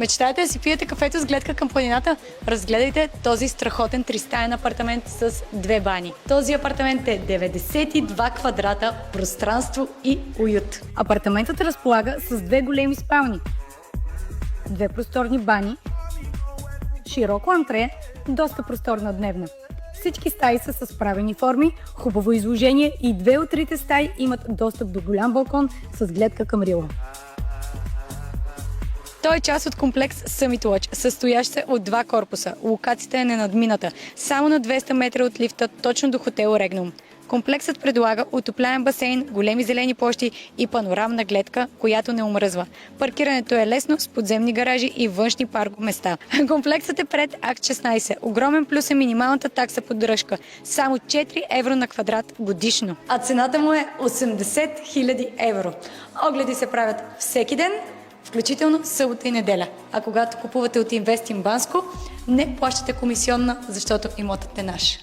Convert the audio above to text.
Мечтаете да си пиете кафето с гледка към планината? Разгледайте този страхотен тристаен апартамент с 2 бани. Този апартамент е 92 квадрата, пространство и уют. Апартаментът разполага с 2 големи спални, 2 просторни бани, широко антре, доста просторна дневна. Всички стаи са с правени форми, хубаво изложение и 2 от 3 стаи имат достъп до голям балкон с гледка към рила. Той е част от комплекс Summit Lodge, състоящ се от 2 корпуса. Локацията е ненадмината, само на 200 метра от лифта, точно до хотел Регнум. Комплексът предлага отопляем басейн, големи зелени площи и панорамна гледка, която не омръзва. Паркирането е лесно с подземни гаражи и външни паркоместа. Комплексът е пред Акт 16. Огромен плюс е минималната такса поддръжка. Само 4 евро на квадрат годишно. А цената му е 80 000 евро. Огледи се правят всеки ден, включително събота и неделя. А когато купувате от Инвестинбанско, не плащате комисионна, защото имотът е наш.